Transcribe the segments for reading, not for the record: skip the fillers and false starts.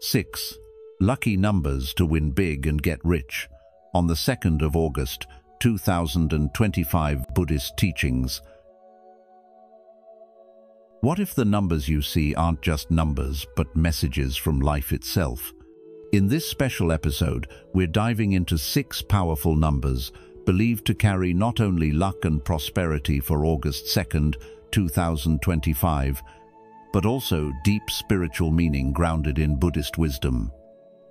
6. Lucky numbers to win big and get rich. On the 2nd of August, 2025 Buddhist teachings. What if the numbers you see aren't just numbers, but messages from life itself? In this special episode, we're diving into 6 powerful numbers believed to carry not only luck and prosperity for August 2nd, 2025, but also deep spiritual meaning grounded in Buddhist wisdom.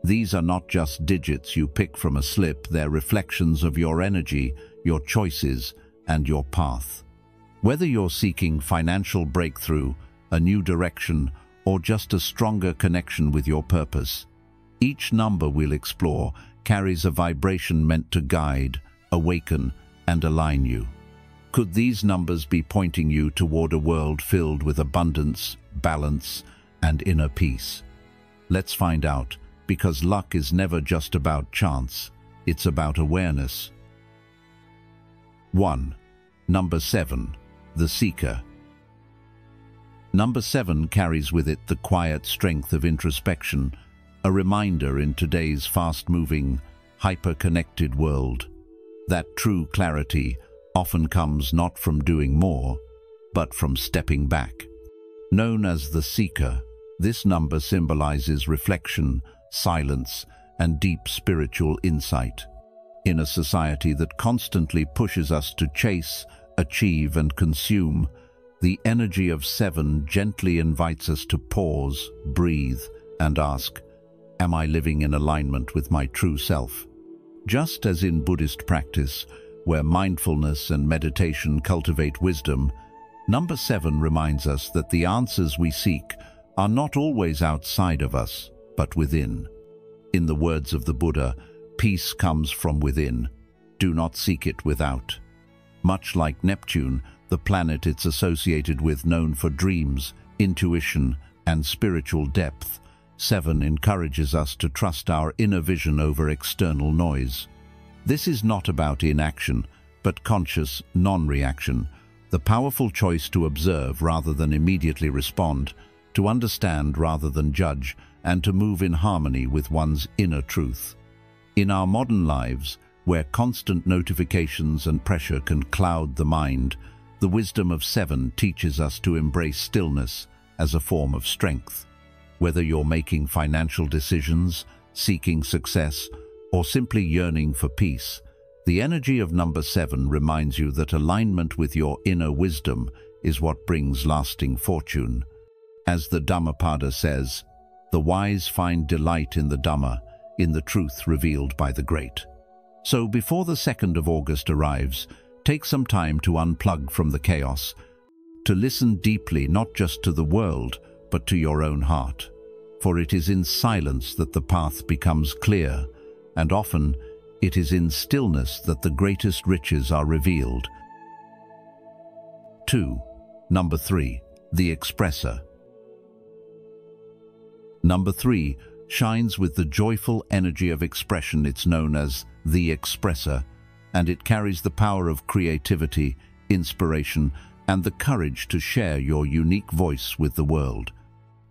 These are not just digits you pick from a slip, they're reflections of your energy, your choices, and your path. Whether you're seeking financial breakthrough, a new direction, or just a stronger connection with your purpose, each number we'll explore carries a vibration meant to guide, awaken, and align you. Could these numbers be pointing you toward a world filled with abundance, balance, and inner peace? Let's find out, because luck is never just about chance, it's about awareness. 1. Number 7. The Seeker. Number 7 carries with it the quiet strength of introspection, a reminder in today's fast-moving, hyper-connected world that true clarity often comes not from doing more, but from stepping back. Known as the Seeker, this number symbolizes reflection, silence, and deep spiritual insight. In a society that constantly pushes us to chase, achieve, and consume, the energy of 7 gently invites us to pause, breathe, and ask, am I living in alignment with my true self? Just as in Buddhist practice, where mindfulness and meditation cultivate wisdom, number 7 reminds us that the answers we seek are not always outside of us, but within. In the words of the Buddha, peace comes from within. Do not seek it without. Much like Neptune, the planet it's associated with, known for dreams, intuition, and spiritual depth, 7 encourages us to trust our inner vision over external noise. This is not about inaction, but conscious non-reaction, the powerful choice to observe rather than immediately respond, to understand rather than judge, and to move in harmony with one's inner truth. In our modern lives, where constant notifications and pressure can cloud the mind, the wisdom of 7 teaches us to embrace stillness as a form of strength. Whether you're making financial decisions, seeking success, or simply yearning for peace, the energy of number 7 reminds you that alignment with your inner wisdom is what brings lasting fortune. As the Dhammapada says, the wise find delight in the Dhamma, in the truth revealed by the great. So before the 2nd of August arrives, take some time to unplug from the chaos, to listen deeply not just to the world, but to your own heart. For it is in silence that the path becomes clear, and often it is in stillness that the greatest riches are revealed. 2. Number 3. The Expressor. Number 3 shines with the joyful energy of expression. It's known as the Expressor, and it carries the power of creativity, inspiration, and the courage to share your unique voice with the world.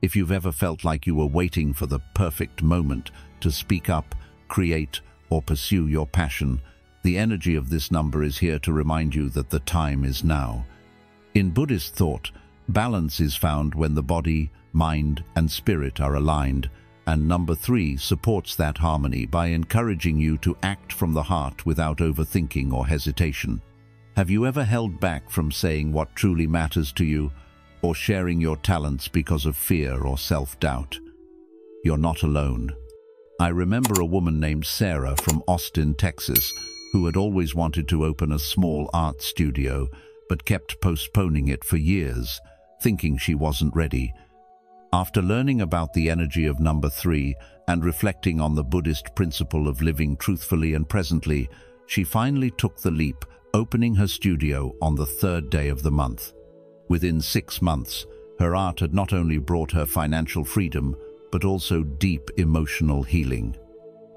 If you've ever felt like you were waiting for the perfect moment to speak up, create, or pursue your passion, the energy of this number is here to remind you that the time is now. In Buddhist thought, balance is found when the body, mind, and spirit are aligned, and number 3 supports that harmony by encouraging you to act from the heart without overthinking or hesitation. Have you ever held back from saying what truly matters to you, or sharing your talents because of fear or self-doubt? You're not alone. I remember a woman named Sarah from Austin, Texas, who had always wanted to open a small art studio, but kept postponing it for years, thinking she wasn't ready. After learning about the energy of number 3 and reflecting on the Buddhist principle of living truthfully and presently, she finally took the leap, opening her studio on the 3rd day of the month. Within 6 months, her art had not only brought her financial freedom, but also deep emotional healing.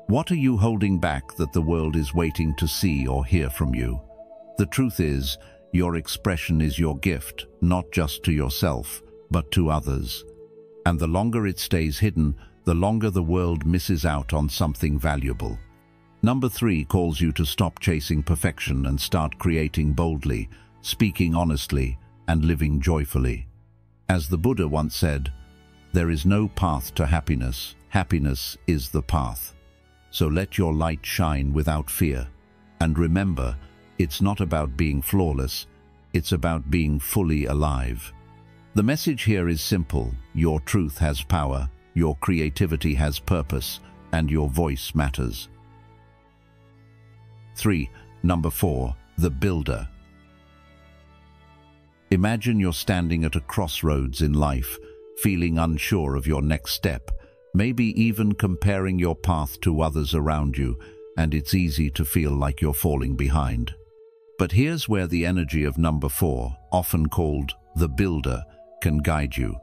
What are you holding back that the world is waiting to see or hear from you? The truth is, your expression is your gift, not just to yourself, but to others. And the longer it stays hidden, the longer the world misses out on something valuable. Number 3 calls you to stop chasing perfection and start creating boldly, speaking honestly, and living joyfully. As the Buddha once said, "There is no path to happiness. Happiness is the path." So let your light shine without fear. And remember, it's not about being flawless, it's about being fully alive. The message here is simple: your truth has power, your creativity has purpose, and your voice matters. Number 4, the builder. Imagine you're standing at a crossroads in life, feeling unsure of your next step, maybe even comparing your path to others around you, and it's easy to feel like you're falling behind. But here's where the energy of number 4, often called the builder, can guide you.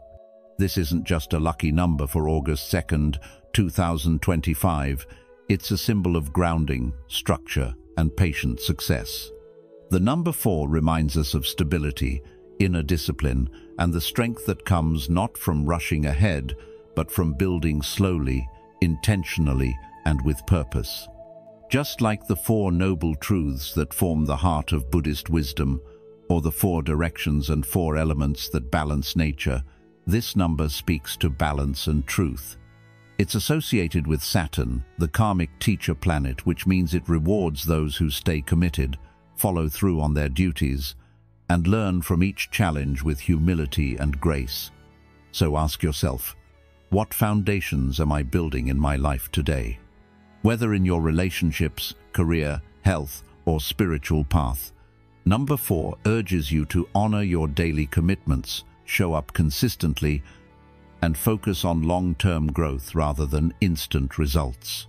This isn't just a lucky number for August 2nd, 2025. It's a symbol of grounding, structure, and patient success. The number 4 reminds us of stability, inner discipline, and the strength that comes not from rushing ahead, but from building slowly, intentionally, and with purpose. Just like the 4 noble truths that form the heart of Buddhist wisdom, or the 4 directions and 4 elements that balance nature, this number speaks to balance and truth. It's associated with Saturn, the karmic teacher planet, which means it rewards those who stay committed, follow through on their duties, and learn from each challenge with humility and grace. So ask yourself, what foundations am I building in my life today? Whether in your relationships, career, health, or spiritual path, number 4 urges you to honor your daily commitments, show up consistently, and focus on long-term growth rather than instant results.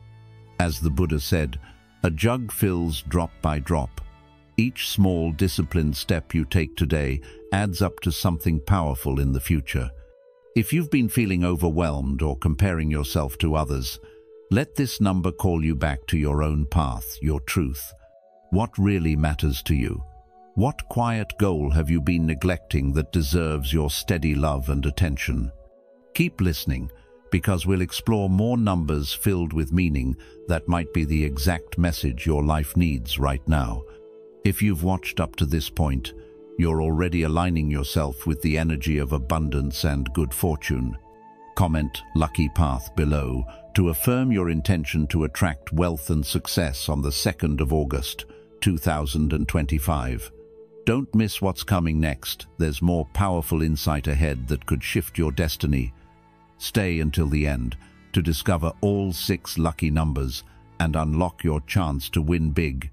As the Buddha said, a jug fills drop by drop. Each small, disciplined step you take today adds up to something powerful in the future. If you've been feeling overwhelmed or comparing yourself to others, let this number call you back to your own path, your truth. What really matters to you? What quiet goal have you been neglecting that deserves your steady love and attention? Keep listening, because we'll explore more numbers filled with meaning that might be the exact message your life needs right now. If you've watched up to this point, you're already aligning yourself with the energy of abundance and good fortune. Comment "Lucky Path" below to affirm your intention to attract wealth and success on the 2nd of August, 2025. Don't miss what's coming next. There's more powerful insight ahead that could shift your destiny. Stay until the end to discover all 6 lucky numbers and unlock your chance to win big.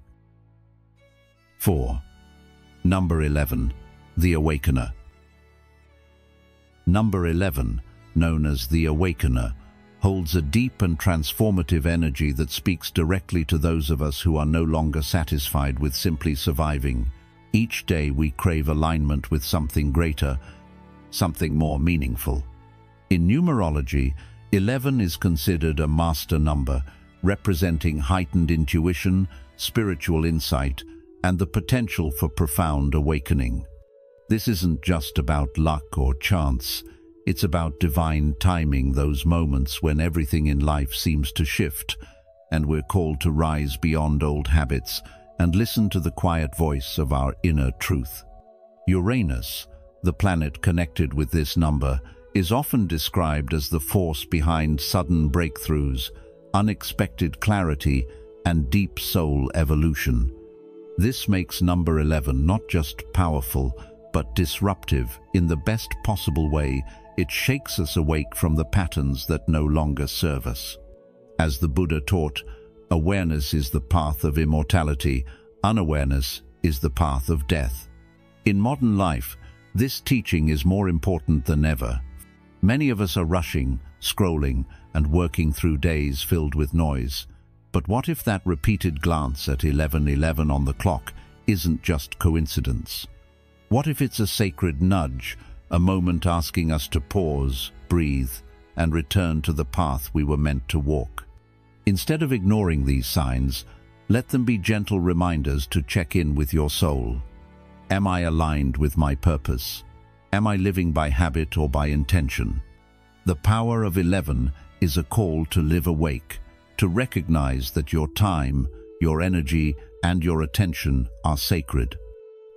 4. Number 11, the Awakener. Number 11, known as the Awakener, holds a deep and transformative energy that speaks directly to those of us who are no longer satisfied with simply surviving. Each day we crave alignment with something greater, something more meaningful. In numerology, 11 is considered a master number, representing heightened intuition, spiritual insight, and the potential for profound awakening. This isn't just about luck or chance. It's about divine timing, those moments when everything in life seems to shift, and we're called to rise beyond old habits and listen to the quiet voice of our inner truth. Uranus, the planet connected with this number, is often described as the force behind sudden breakthroughs, unexpected clarity, and deep soul evolution. This makes number 11 not just powerful, but disruptive in the best possible way. It shakes us awake from the patterns that no longer serve us. As the Buddha taught, awareness is the path of immortality, unawareness is the path of death. In modern life, this teaching is more important than ever. Many of us are rushing, scrolling, and working through days filled with noise. But what if that repeated glance at 11:11 on the clock isn't just coincidence? What if it's a sacred nudge, a moment asking us to pause, breathe, and return to the path we were meant to walk? Instead of ignoring these signs, let them be gentle reminders to check in with your soul. Am I aligned with my purpose? Am I living by habit or by intention? The power of 11 is a call to live awake, to recognize that your time, your energy, and your attention are sacred.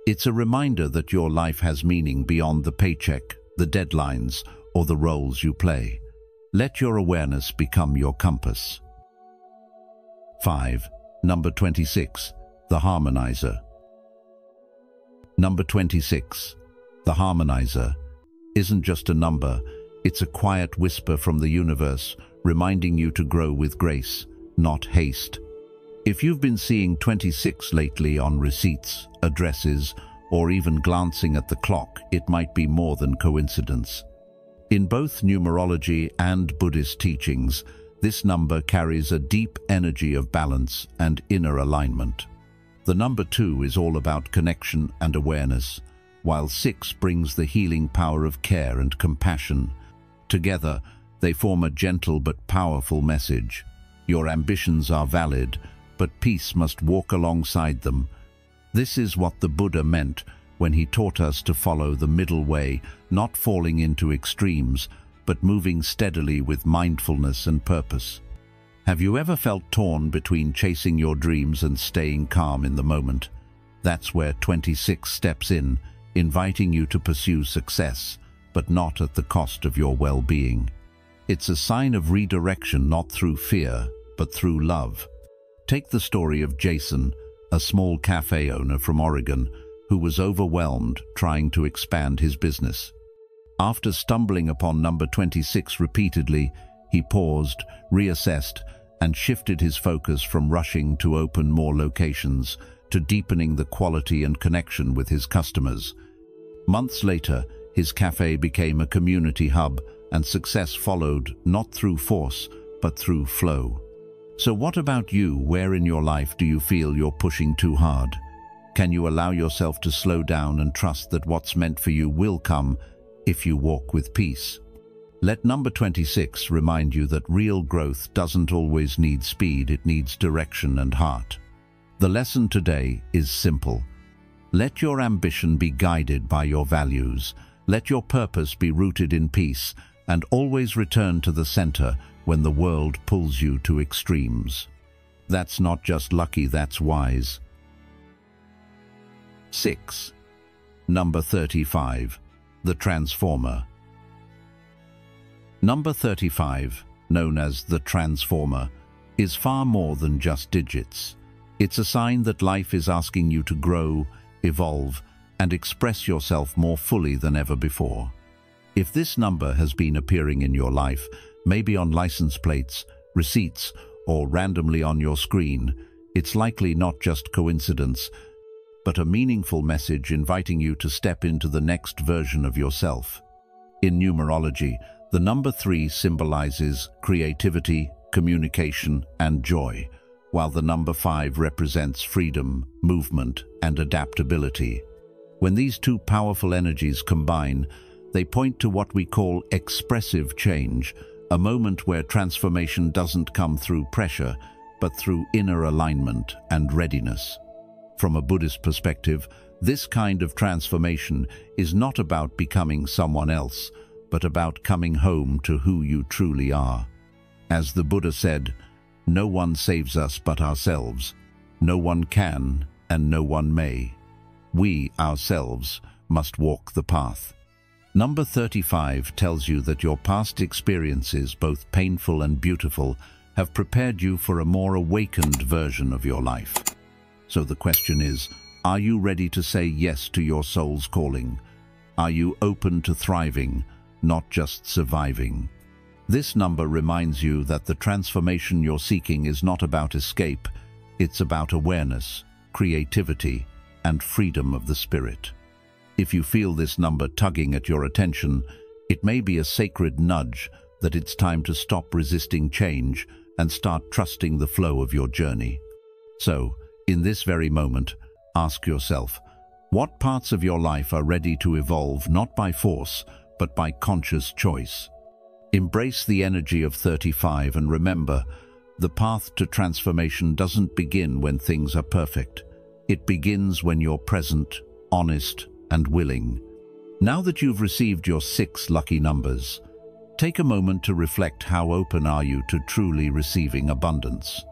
It's a reminder that your life has meaning beyond the paycheck, the deadlines, or the roles you play. Let your awareness become your compass. 5. Number 26. The Harmonizer. Number 26. The Harmonizer isn't just a number, it's a quiet whisper from the universe, reminding you to grow with grace, not haste. If you've been seeing 26 lately on receipts, addresses, or even glancing at the clock, it might be more than coincidence. In both numerology and Buddhist teachings, this number carries a deep energy of balance and inner alignment. The number 2 is all about connection and awareness, while 6 brings the healing power of care and compassion. Together, they form a gentle but powerful message. Your ambitions are valid, but peace must walk alongside them. This is what the Buddha meant when he taught us to follow the middle way, not falling into extremes, but moving steadily with mindfulness and purpose. Have you ever felt torn between chasing your dreams and staying calm in the moment? That's where 26 steps in, inviting you to pursue success, but not at the cost of your well-being. It's a sign of redirection, not through fear, but through love. Take the story of Jason, a small cafe owner from Oregon, who was overwhelmed trying to expand his business. After stumbling upon number 26 repeatedly, he paused, reassessed, and shifted his focus from rushing to open more locations to deepening the quality and connection with his customers. Months later, his cafe became a community hub, and success followed, not through force, but through flow. So what about you? Where in your life do you feel you're pushing too hard? Can you allow yourself to slow down and trust that what's meant for you will come if you walk with peace? Let number 26 remind you that real growth doesn't always need speed, it needs direction and heart. The lesson today is simple. Let your ambition be guided by your values. Let your purpose be rooted in peace, and always return to the center when the world pulls you to extremes. That's not just lucky, that's wise. 6. Number 35. The Transformer. Number 35, known as the Transformer, is far more than just digits. It's a sign that life is asking you to grow, evolve, and express yourself more fully than ever before. If this number has been appearing in your life, maybe on license plates, receipts, or randomly on your screen, it's likely not just coincidence, but a meaningful message inviting you to step into the next version of yourself. In numerology, the number 3 symbolizes creativity, communication, and joy, while the number 5 represents freedom, movement, and adaptability. When these two powerful energies combine, they point to what we call expressive change, a moment where transformation doesn't come through pressure, but through inner alignment and readiness. From a Buddhist perspective, this kind of transformation is not about becoming someone else, but about coming home to who you truly are. As the Buddha said, "No one saves us but ourselves. No one can, and no one may. We, ourselves, must walk the path." Number 35 tells you that your past experiences, both painful and beautiful, have prepared you for a more awakened version of your life. So the question is, are you ready to say yes to your soul's calling? Are you open to thriving, not just surviving? This number reminds you that the transformation you're seeking is not about escape, it's about awareness, creativity, and freedom of the spirit. If you feel this number tugging at your attention, it may be a sacred nudge that it's time to stop resisting change and start trusting the flow of your journey. So, in this very moment, ask yourself, what parts of your life are ready to evolve not by force, but by conscious choice? Embrace the energy of 35 and remember, the path to transformation doesn't begin when things are perfect. It begins when you're present, honest, and willing. Now that you've received your 6 lucky numbers, Take a moment to reflect. How open are you to truly receiving abundance?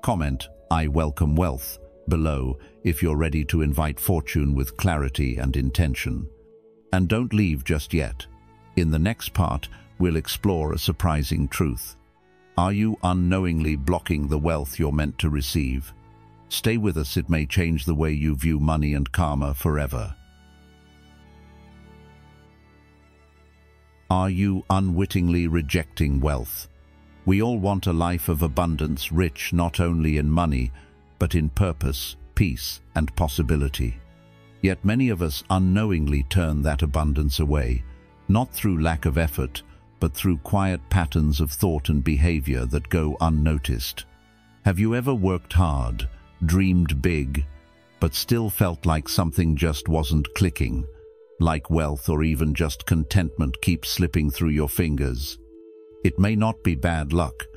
Comment, "I welcome wealth," below if you're ready to invite fortune with clarity and intention. And don't leave just yet. In the next part, we'll explore a surprising truth. Are you unknowingly blocking the wealth you're meant to receive? Stay with us, it may change the way you view money and karma forever. Are you unwittingly rejecting wealth? We all want a life of abundance, rich not only in money, but in purpose, peace, and possibility. Yet many of us unknowingly turn that abundance away, not through lack of effort, but through quiet patterns of thought and behavior that go unnoticed. Have you ever worked hard, dreamed big, but still felt like something just wasn't clicking? Like wealth or even just contentment keeps slipping through your fingers? It may not be bad luck.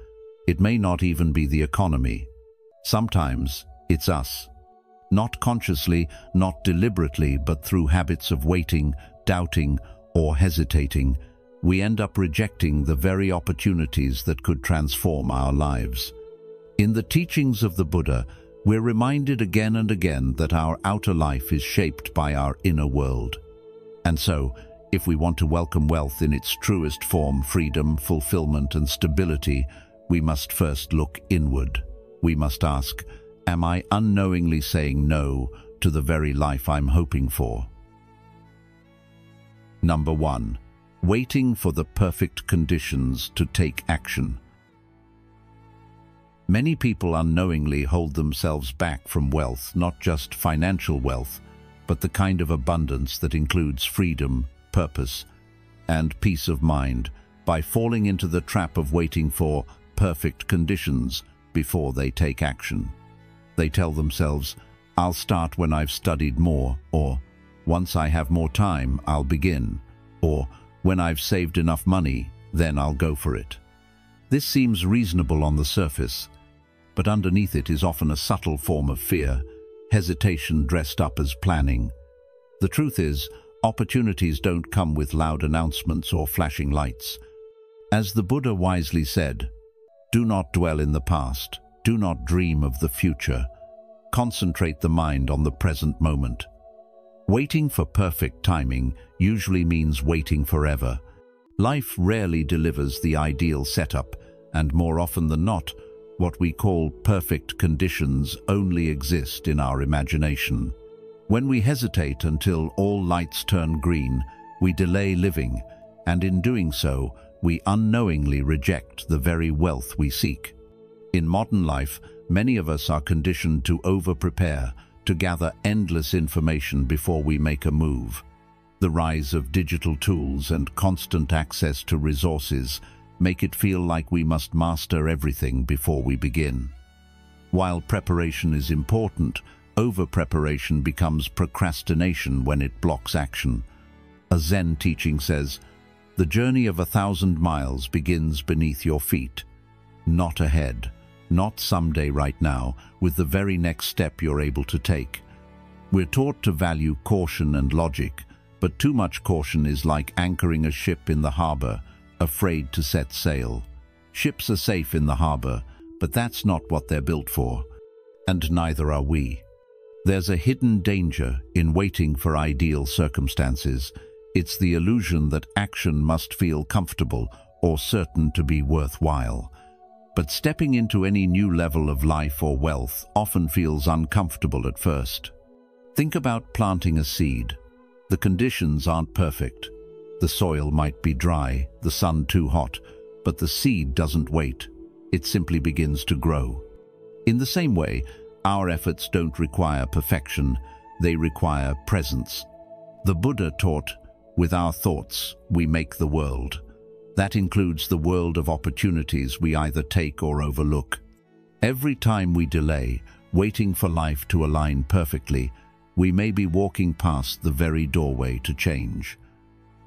It may not even be the economy. Sometimes it's us. Not consciously, not deliberately, but through habits of waiting, doubting, or hesitating, we end up rejecting the very opportunities that could transform our lives. In the teachings of the Buddha, we're reminded again and again that our outer life is shaped by our inner world. And so, if we want to welcome wealth in its truest form, freedom, fulfillment, and stability, we must first look inward. We must ask, am I unknowingly saying no to the very life I'm hoping for? Number 1. Waiting for the perfect conditions to take action. Many people unknowingly hold themselves back from wealth, not just financial wealth, but the kind of abundance that includes freedom, purpose, and peace of mind, by falling into the trap of waiting for perfect conditions before they take action. They tell themselves, "I'll start when I've studied more," or "Once I have more time, I'll begin," or "When I've saved enough money, then I'll go for it." This seems reasonable on the surface, but underneath it is often a subtle form of fear, hesitation dressed up as planning. The truth is, opportunities don't come with loud announcements or flashing lights. As the Buddha wisely said, "Do not dwell in the past, do not dream of the future. Concentrate the mind on the present moment." Waiting for perfect timing usually means waiting forever. Life rarely delivers the ideal setup, and more often than not, what we call perfect conditions only exist in our imagination. When we hesitate until all lights turn green, we delay living, and in doing so, we unknowingly reject the very wealth we seek. In modern life, many of us are conditioned to over-prepare, to gather endless information before we make a move. The rise of digital tools and constant access to resources make it feel like we must master everything before we begin. While preparation is important, over-preparation becomes procrastination when it blocks action. A Zen teaching says, "The journey of 1,000 miles begins beneath your feet, not ahead, not someday right now, with the very next step you're able to take." We're taught to value caution and logic, but too much caution is like anchoring a ship in the harbor, afraid to set sail. Ships are safe in the harbor, but that's not what they're built for. And neither are we. There's a hidden danger in waiting for ideal circumstances. It's the illusion that action must feel comfortable or certain to be worthwhile. But stepping into any new level of life or wealth often feels uncomfortable at first. Think about planting a seed. The conditions aren't perfect. The soil might be dry, the sun too hot, but the seed doesn't wait. It simply begins to grow. In the same way, our efforts don't require perfection, they require presence. The Buddha taught, "With our thoughts, we make the world." That includes the world of opportunities we either take or overlook. Every time we delay, waiting for life to align perfectly, we may be walking past the very doorway to change.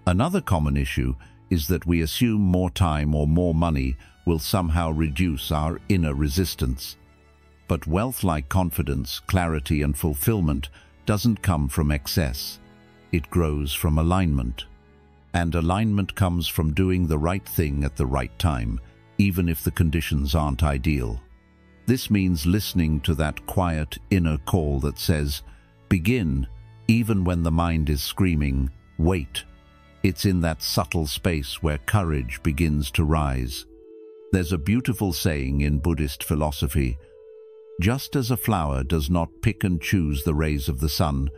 Another common issue is that we assume more time or more money will somehow reduce our inner resistance. But wealth, like confidence, clarity, and fulfillment, doesn't come from excess. It grows from alignment. And alignment comes from doing the right thing at the right time, even if the conditions aren't ideal. This means listening to that quiet inner call that says, begin, even when the mind is screaming, wait. It's in that subtle space where courage begins to rise. There's a beautiful saying in Buddhist philosophy, just as a flower does not pick and choose the rays of the sun,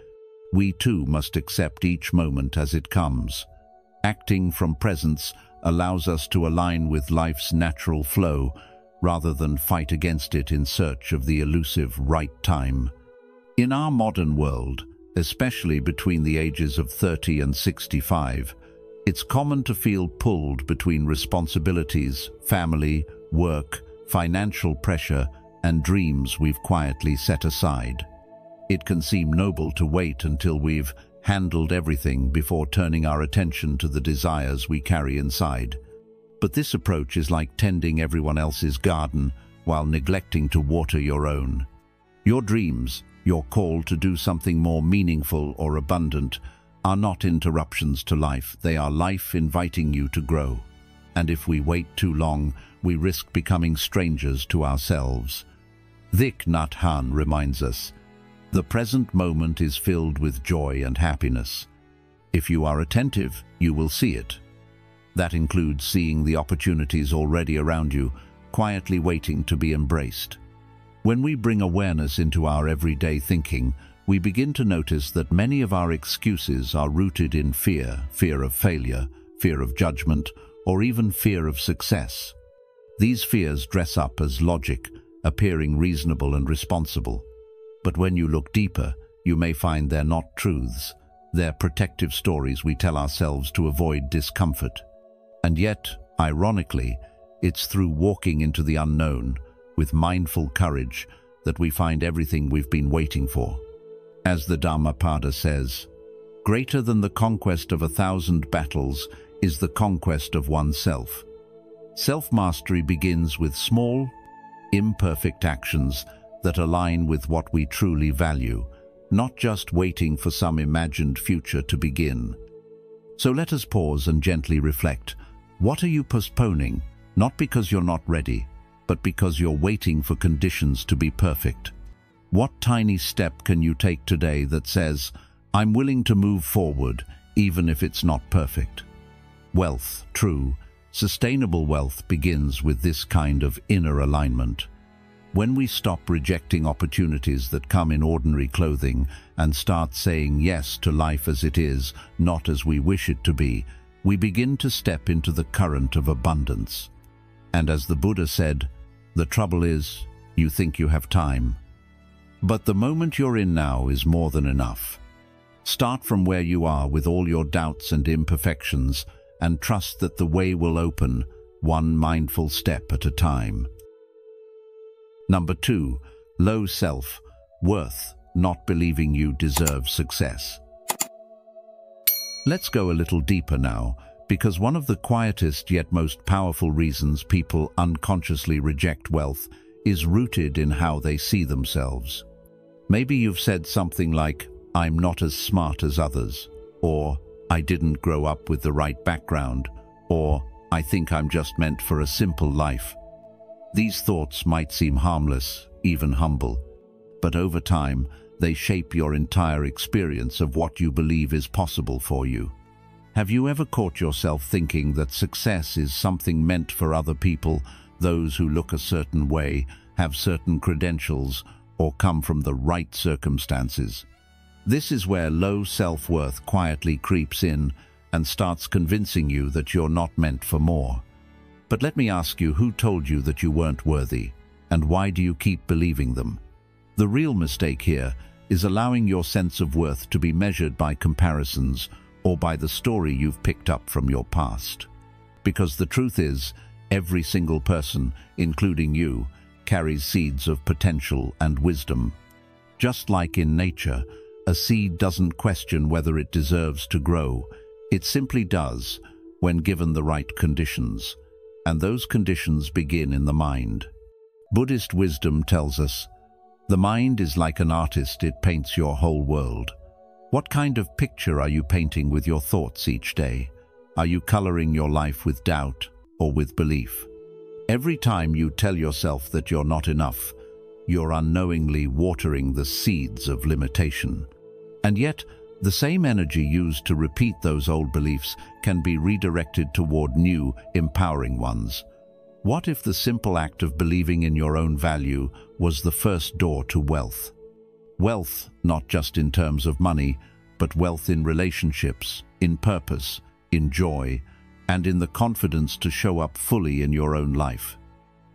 we too must accept each moment as it comes. Acting from presence allows us to align with life's natural flow, rather than fight against it in search of the elusive right time. In our modern world, especially between the ages of 30 and 65, it's common to feel pulled between responsibilities, family, work, financial pressure, and dreams we've quietly set aside. It can seem noble to wait until we've handled everything before turning our attention to the desires we carry inside. But this approach is like tending everyone else's garden while neglecting to water your own. Your dreams, your call to do something more meaningful or abundant, are not interruptions to life. They are life inviting you to grow. And if we wait too long, we risk becoming strangers to ourselves. Thich Nhat Hanh reminds us, the present moment is filled with joy and happiness. If you are attentive, you will see it. That includes seeing the opportunities already around you, quietly waiting to be embraced. When we bring awareness into our everyday thinking, we begin to notice that many of our excuses are rooted in fear, fear of failure, fear of judgment, or even fear of success. These fears dress up as logic, appearing reasonable and responsible. But when you look deeper, you may find they're not truths. They're protective stories we tell ourselves to avoid discomfort. And yet, ironically, it's through walking into the unknown, with mindful courage, that we find everything we've been waiting for. As the Dhammapada says, greater than the conquest of 1,000 battles is the conquest of oneself. Self-mastery begins with small, imperfect actions that align with what we truly value, not just waiting for some imagined future to begin. So let us pause and gently reflect. What are you postponing? Not because you're not ready, but because you're waiting for conditions to be perfect. What tiny step can you take today that says, I'm willing to move forward, even if it's not perfect? Wealth, true, sustainable wealth begins with this kind of inner alignment. When we stop rejecting opportunities that come in ordinary clothing and start saying yes to life as it is, not as we wish it to be, we begin to step into the current of abundance. And as the Buddha said, the trouble is, you think you have time. But the moment you're in now is more than enough. Start from where you are with all your doubts and imperfections and trust that the way will open, one mindful step at a time. Number 2, low self-worth, not believing you deserve success. Let's go a little deeper now, because one of the quietest yet most powerful reasons people unconsciously reject wealth is rooted in how they see themselves. Maybe you've said something like, I'm not as smart as others, or I didn't grow up with the right background, or I think I'm just meant for a simple life. These thoughts might seem harmless, even humble, but over time, they shape your entire experience of what you believe is possible for you. Have you ever caught yourself thinking that success is something meant for other people, those who look a certain way, have certain credentials, or come from the right circumstances? This is where low self-worth quietly creeps in and starts convincing you that you're not meant for more. But let me ask you, who told you that you weren't worthy, and why do you keep believing them? The real mistake here is allowing your sense of worth to be measured by comparisons or by the story you've picked up from your past. Because the truth is, every single person, including you, carries seeds of potential and wisdom. Just like in nature, a seed doesn't question whether it deserves to grow. It simply does, when given the right conditions. And those conditions begin in the mind. Buddhist wisdom tells us, the mind is like an artist, it paints your whole world. What kind of picture are you painting with your thoughts each day? Are you coloring your life with doubt or with belief? Every time you tell yourself that you're not enough, you're unknowingly watering the seeds of limitation. And yet, the same energy used to repeat those old beliefs can be redirected toward new, empowering ones. What if the simple act of believing in your own value was the first door to wealth? Wealth, not just in terms of money, but wealth in relationships, in purpose, in joy, and in the confidence to show up fully in your own life.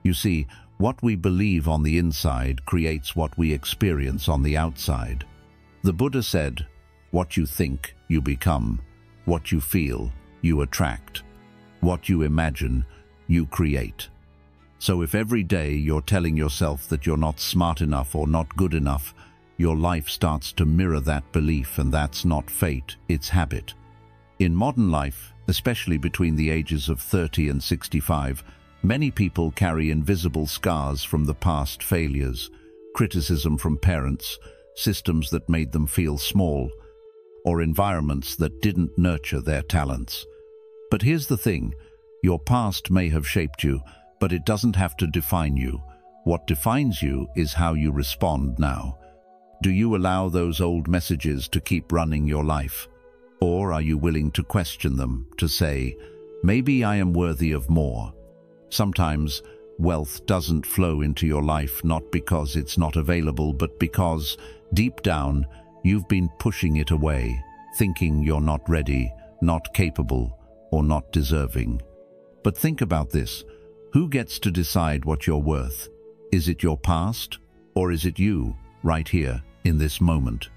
You see, what we believe on the inside creates what we experience on the outside. The Buddha said, "What you think, you become. What you feel, you attract. What you imagine, you create." So if every day you're telling yourself that you're not smart enough or not good enough, your life starts to mirror that belief, and that's not fate, it's habit. In modern life, especially between the ages of 30 and 65, many people carry invisible scars from the past failures, criticism from parents, systems that made them feel small, or environments that didn't nurture their talents. But here's the thing, your past may have shaped you, but it doesn't have to define you. What defines you is how you respond now. Do you allow those old messages to keep running your life? Or are you willing to question them, to say, maybe I am worthy of more? Sometimes wealth doesn't flow into your life not because it's not available, but because, deep down, you've been pushing it away, thinking you're not ready, not capable, or not deserving. But think about this. Who gets to decide what you're worth? Is it your past, or is it you, right here, in this moment?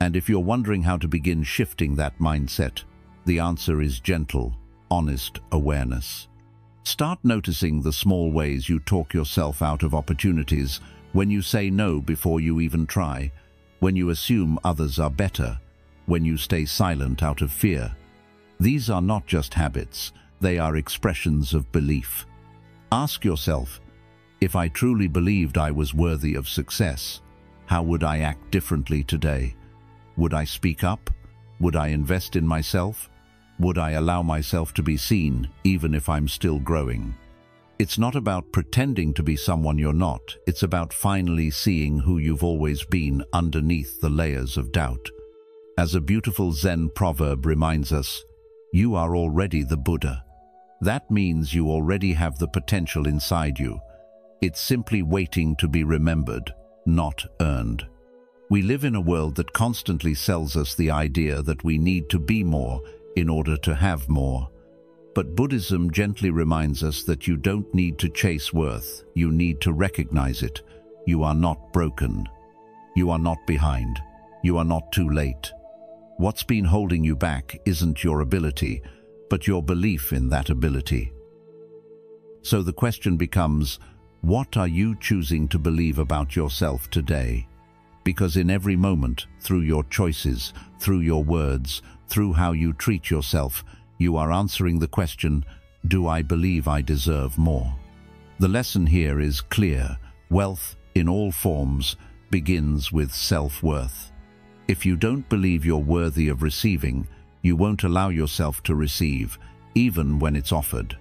And if you're wondering how to begin shifting that mindset, the answer is gentle, honest awareness. Start noticing the small ways you talk yourself out of opportunities, when you say no before you even try, when you assume others are better, when you stay silent out of fear. These are not just habits, they are expressions of belief. Ask yourself, if I truly believed I was worthy of success, how would I act differently today? Would I speak up? Would I invest in myself? Would I allow myself to be seen, even if I'm still growing? It's not about pretending to be someone you're not. It's about finally seeing who you've always been underneath the layers of doubt. As a beautiful Zen proverb reminds us, you are already the Buddha. That means you already have the potential inside you. It's simply waiting to be remembered, not earned. We live in a world that constantly sells us the idea that we need to be more in order to have more. But Buddhism gently reminds us that you don't need to chase worth, you need to recognize it. You are not broken. You are not behind. You are not too late. What's been holding you back isn't your ability, but your belief in that ability. So the question becomes, what are you choosing to believe about yourself today? Because in every moment, through your choices, through your words, through how you treat yourself, you are answering the question, do I believe I deserve more? The lesson here is clear. Wealth, in all forms, begins with self-worth. If you don't believe you're worthy of receiving, you won't allow yourself to receive, even when it's offered.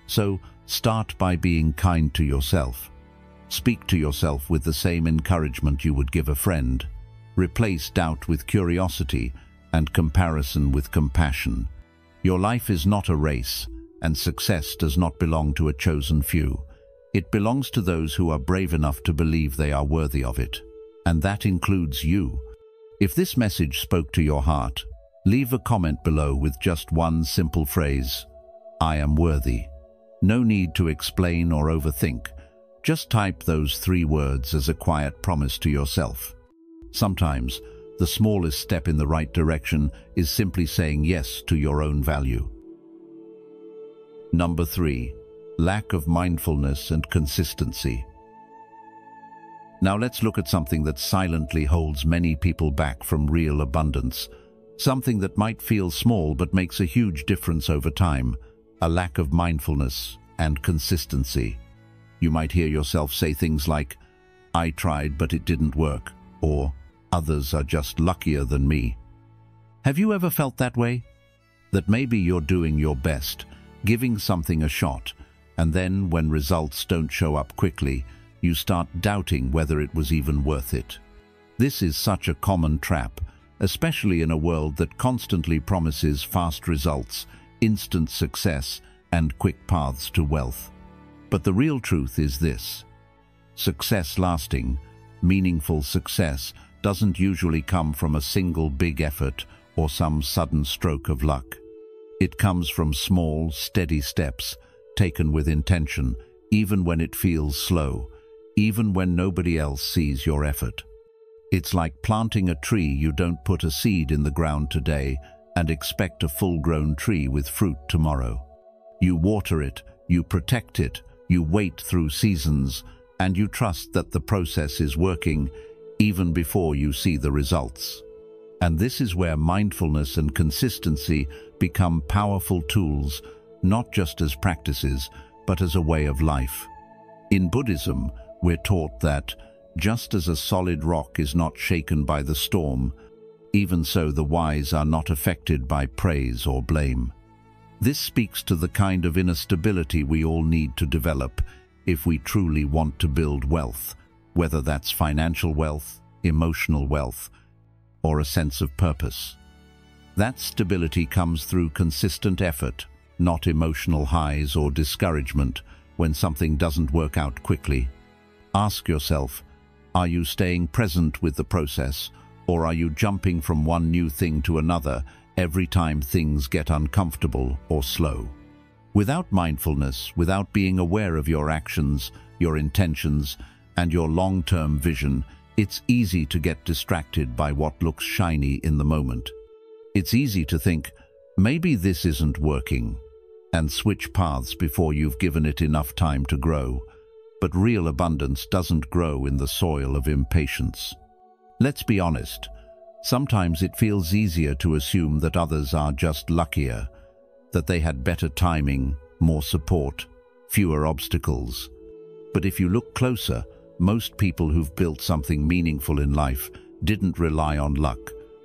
So, start by being kind to yourself. Speak to yourself with the same encouragement you would give a friend. Replace doubt with curiosity and comparison with compassion. Your life is not a race, and success does not belong to a chosen few. It belongs to those who are brave enough to believe they are worthy of it. And that includes you. If this message spoke to your heart, leave a comment below with just one simple phrase, I am worthy. No need to explain or overthink. Just type those 3 words as a quiet promise to yourself. Sometimes, the smallest step in the right direction is simply saying yes to your own value. Number 3. Lack of mindfulness and consistency. Now let's look at something that silently holds many people back from real abundance. Something that might feel small but makes a huge difference over time. A lack of mindfulness and consistency. You might hear yourself say things like, I tried but it didn't work, or others are just luckier than me. Have you ever felt that way? That maybe you're doing your best, giving something a shot, and then when results don't show up quickly, you start doubting whether it was even worth it. This is such a common trap, especially in a world that constantly promises fast results, instant success, and quick paths to wealth. But the real truth is this: success lasting, meaningful success doesn't usually come from a single big effort or some sudden stroke of luck. It comes from small, steady steps, taken with intention, even when it feels slow, even when nobody else sees your effort. It's like planting a tree. You don't put a seed in the ground today and expect a full-grown tree with fruit tomorrow. You water it, you protect it, you wait through seasons, and you trust that the process is working even before you see the results. And this is where mindfulness and consistency become powerful tools, not just as practices, but as a way of life. In Buddhism, we're taught that just as a solid rock is not shaken by the storm, even so the wise are not affected by praise or blame. This speaks to the kind of inner stability we all need to develop if we truly want to build wealth, whether that's financial wealth, emotional wealth, or a sense of purpose. That stability comes through consistent effort, not emotional highs or discouragement when something doesn't work out quickly. Ask yourself, are you staying present with the process, or are you jumping from one new thing to another every time things get uncomfortable or slow? Without mindfulness, without being aware of your actions, your intentions, and your long-term vision, it's easy to get distracted by what looks shiny in the moment. It's easy to think, maybe this isn't working, and switch paths before you've given it enough time to grow. But real abundance doesn't grow in the soil of impatience. Let's be honest, sometimes it feels easier to assume that others are just luckier, that they had better timing, more support, fewer obstacles. But if you look closer, most people who've built something meaningful in life didn't rely on luck.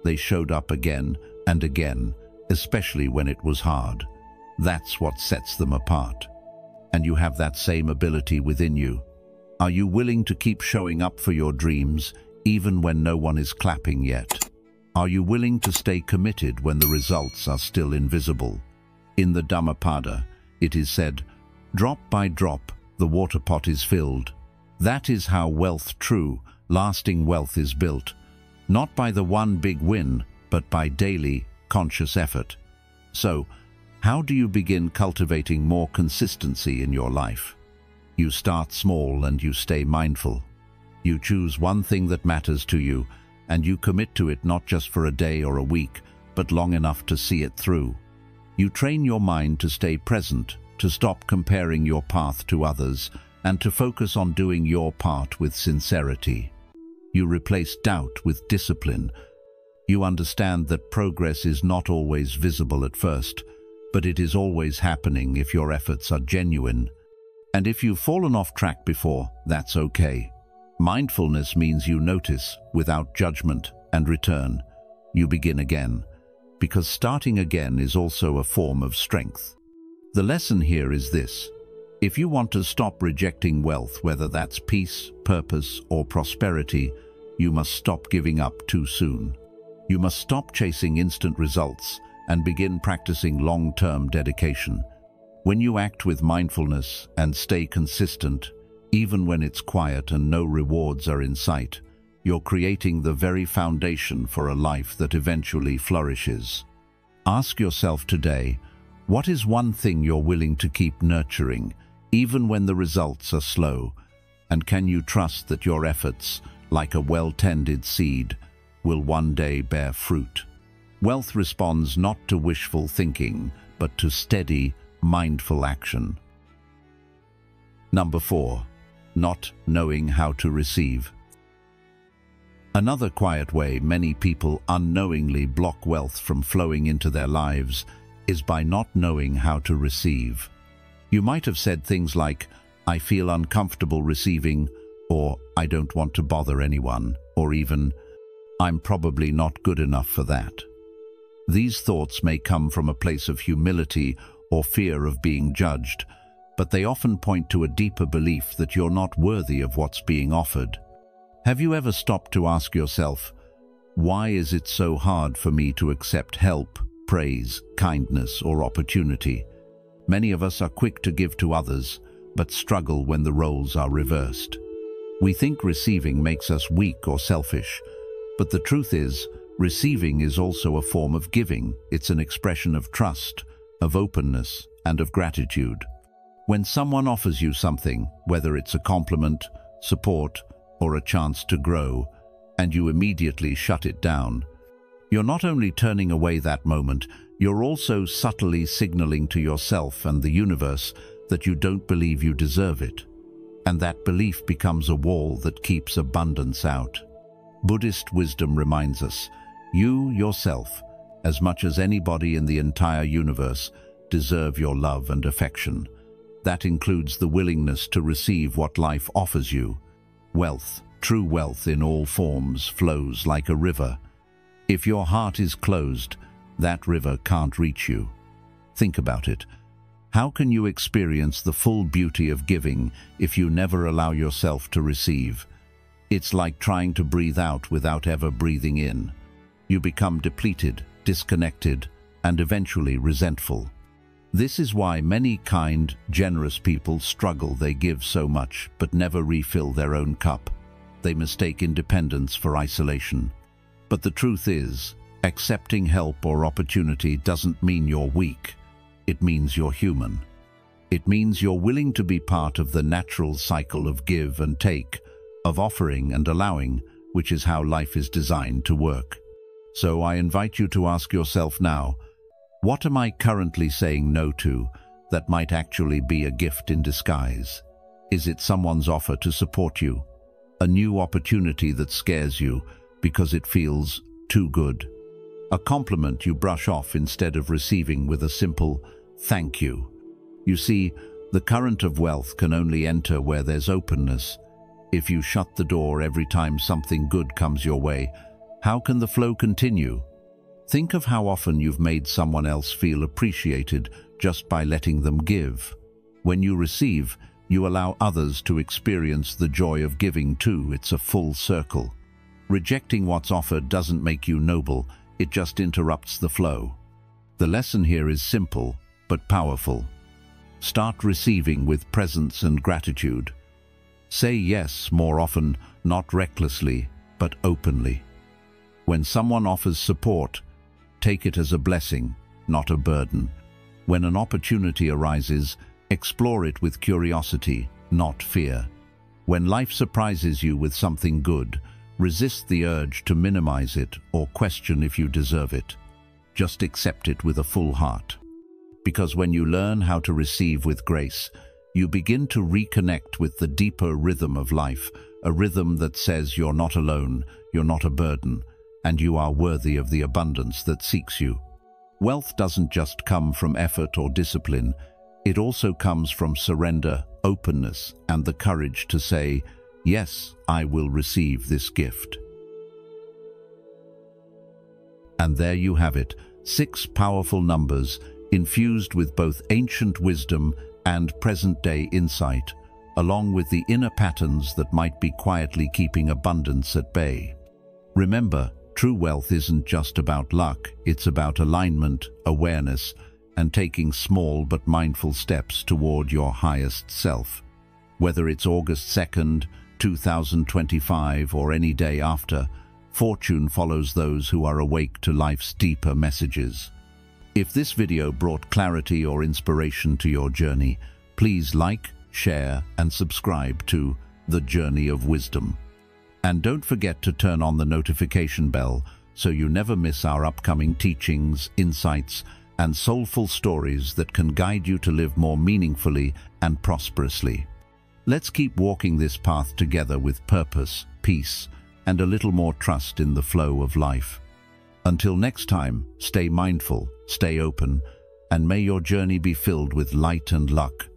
They showed up again and again, especially when it was hard. That's what sets them apart. And you have that same ability within you. Are you willing to keep showing up for your dreams, even when no one is clapping yet? Are you willing to stay committed when the results are still invisible? In the Dhammapada, it is said, "Drop by drop, the water pot is filled." That is how wealth, true, lasting wealth, is built. Not by the one big win, but by daily, conscious effort. So, how do you begin cultivating more consistency in your life? You start small and you stay mindful. You choose one thing that matters to you, and you commit to it not just for a day or a week, but long enough to see it through. You train your mind to stay present, to stop comparing your path to others, and to focus on doing your part with sincerity. You replace doubt with discipline. You understand that progress is not always visible at first, but it is always happening if your efforts are genuine. And if you've fallen off track before, that's okay. Mindfulness means you notice without judgment and return. You begin again, because starting again is also a form of strength. The lesson here is this: if you want to stop rejecting wealth, whether that's peace, purpose, or prosperity, you must stop giving up too soon. You must stop chasing instant results and begin practicing long-term dedication. When you act with mindfulness and stay consistent, even when it's quiet and no rewards are in sight, you're creating the very foundation for a life that eventually flourishes. Ask yourself today, what is one thing you're willing to keep nurturing, even when the results are slow? And can you trust that your efforts, like a well-tended seed, will one day bear fruit? Wealth responds not to wishful thinking, but to steady, mindful action. Number 4, not knowing how to receive. Another quiet way many people unknowingly block wealth from flowing into their lives is by not knowing how to receive. You might have said things like, "I feel uncomfortable receiving," or "I don't want to bother anyone," or even, "I'm probably not good enough for that." These thoughts may come from a place of humility or fear of being judged, but they often point to a deeper belief that you're not worthy of what's being offered. Have you ever stopped to ask yourself, why is it so hard for me to accept help, praise, kindness, or opportunity? Many of us are quick to give to others, but struggle when the roles are reversed. We think receiving makes us weak or selfish, but the truth is, receiving is also a form of giving. It's an expression of trust, of openness, and of gratitude. When someone offers you something, whether it's a compliment, support, or a chance to grow, and you immediately shut it down, you're not only turning away that moment, you're also subtly signaling to yourself and the universe that you don't believe you deserve it. And that belief becomes a wall that keeps abundance out. Buddhist wisdom reminds us, you yourself, as much as anybody in the entire universe, deserve your love and affection. That includes the willingness to receive what life offers you. Wealth, true wealth in all forms, flows like a river. If your heart is closed, that river can't reach you. Think about it. How can you experience the full beauty of giving if you never allow yourself to receive? It's like trying to breathe out without ever breathing in. You become depleted, disconnected, and eventually resentful. This is why many kind, generous people struggle. They give so much, but never refill their own cup. They mistake independence for isolation. But the truth is, accepting help or opportunity doesn't mean you're weak. It means you're human. It means you're willing to be part of the natural cycle of give and take, of offering and allowing, which is how life is designed to work. So I invite you to ask yourself now, what am I currently saying no to that might actually be a gift in disguise? Is it someone's offer to support you? A new opportunity that scares you because it feels too good? A compliment you brush off instead of receiving with a simple thank you? You see, the current of wealth can only enter where there's openness. If you shut the door every time something good comes your way, how can the flow continue? Think of how often you've made someone else feel appreciated just by letting them give. When you receive, you allow others to experience the joy of giving too. It's a full circle. Rejecting what's offered doesn't make you noble, it just interrupts the flow. The lesson here is simple, but powerful. Start receiving with presence and gratitude. Say yes more often, not recklessly, but openly. When someone offers support, take it as a blessing, not a burden. When an opportunity arises, explore it with curiosity, not fear. When life surprises you with something good, resist the urge to minimize it or question if you deserve it. Just accept it with a full heart. Because when you learn how to receive with grace, you begin to reconnect with the deeper rhythm of life, a rhythm that says you're not alone, you're not a burden, and you are worthy of the abundance that seeks you. Wealth doesn't just come from effort or discipline, it also comes from surrender, openness, and the courage to say, yes, I will receive this gift. And there you have it, 6 powerful numbers infused with both ancient wisdom and present-day insight, along with the inner patterns that might be quietly keeping abundance at bay. Remember, true wealth isn't just about luck, it's about alignment, awareness, and taking small but mindful steps toward your highest self. Whether it's August 2nd, 2025 or any day after, fortune follows those who are awake to life's deeper messages. If this video brought clarity or inspiration to your journey, please like, share, and subscribe to The Journey of Wisdom. And don't forget to turn on the notification bell so you never miss our upcoming teachings, insights, and soulful stories that can guide you to live more meaningfully and prosperously. Let's keep walking this path together with purpose, peace, and a little more trust in the flow of life. Until next time, stay mindful, stay open, and may your journey be filled with light and luck.